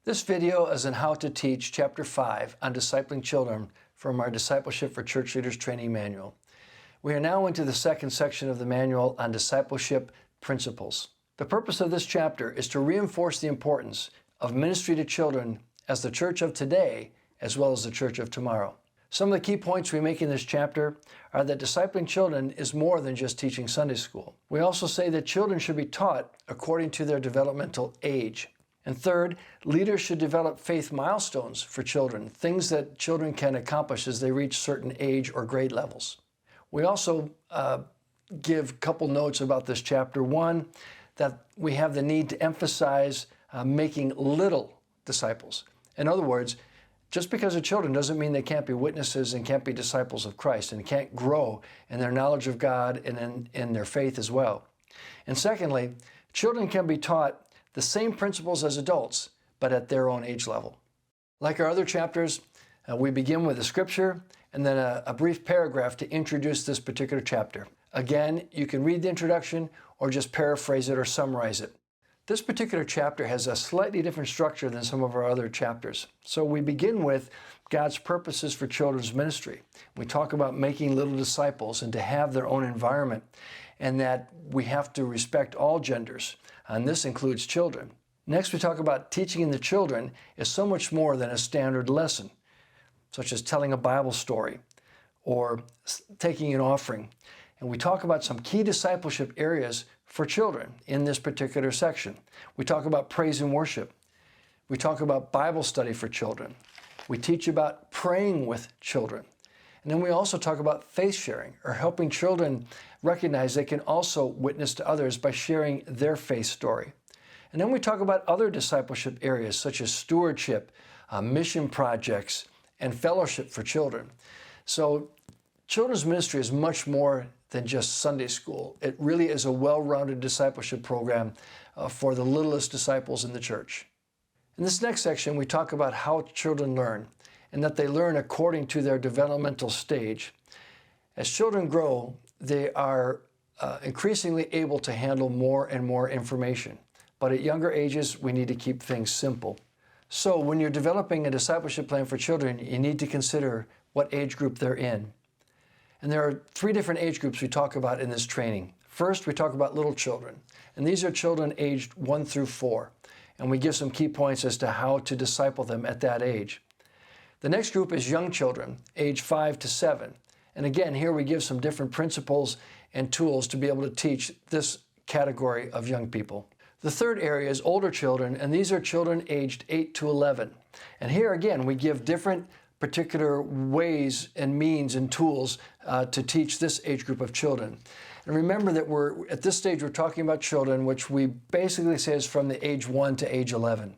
This video is on how to teach Chapter 5 on discipling children from our Discipleship for Church Leaders Training Manual. We are now into the second section of the manual on Discipleship Principles. The purpose of this chapter is to reinforce the importance of ministry to children as the church of today as well as the church of tomorrow. Some of the key points we make in this chapter are that discipling children is more than just teaching Sunday school. We also say that children should be taught according to their developmental age. And third, leaders should develop faith milestones for children, things that children can accomplish as they reach certain age or grade levels. We also give a couple notes about this chapter. One, that we have the need to emphasize making little disciples. In other words, just because of children doesn't mean they can't be witnesses and can't be disciples of Christ and can't grow in their knowledge of God and in their faith as well. And secondly, children can be taught the same principles as adults, but at their own age level. Like our other chapters, we begin with a scripture and then a brief paragraph to introduce this particular chapter. Again, you can read the introduction or just paraphrase it or summarize it. This particular chapter has a slightly different structure than some of our other chapters. So we begin with God's purposes for children's ministry. We talk about making little disciples and to have their own environment, and that we have to respect all genders, and this includes children. Next, we talk about teaching the children is so much more than a standard lesson, such as telling a Bible story or taking an offering. And we talk about some key discipleship areas for children in this particular section. We talk about praise and worship. We talk about Bible study for children. We teach about praying with children. And then we also talk about faith sharing, or helping children recognize they can also witness to others by sharing their faith story. And then we talk about other discipleship areas such as stewardship, mission projects, and fellowship for children. So children's ministry is much more than just Sunday school. It really is a well-rounded discipleship program for the littlest disciples in the church. In this next section, we talk about how children learn, and that they learn according to their developmental stage. As children grow, they are increasingly able to handle more and more information. But at younger ages, we need to keep things simple. So when you're developing a discipleship plan for children, you need to consider what age group they're in. And there are 3 different age groups we talk about in this training. First, we talk about little children. And these are children aged 1 through 4. And we give some key points as to how to disciple them at that age. The next group is young children, age 5 to 7. And again, here we give some different principles and tools to be able to teach this category of young people. The third area is older children, and these are children aged 8 to 11. And here again, we give different particular ways and means and tools to teach this age group of children. And remember that at this stage, we're talking about children, which we basically say is from the age 1 to age 11.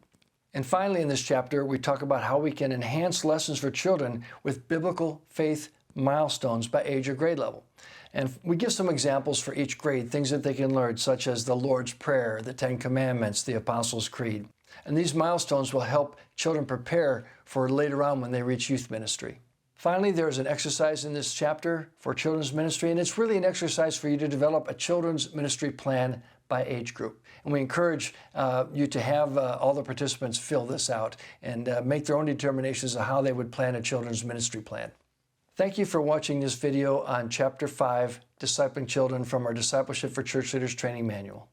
And finally, in this chapter, we talk about how we can enhance lessons for children with biblical faith milestones by age or grade level. And we give some examples for each grade, things that they can learn, such as the Lord's Prayer, the 10 Commandments, the Apostles' Creed. And these milestones will help children prepare for later on when they reach youth ministry. Finally, there's an exercise in this chapter for children's ministry, and it's really an exercise for you to develop a children's ministry plan by age group. And we encourage you to have all the participants fill this out and make their own determinations of how they would plan a children's ministry plan. Thank you for watching this video on Chapter 5, Discipling Children from our Discipleship for Church Leaders Training Manual.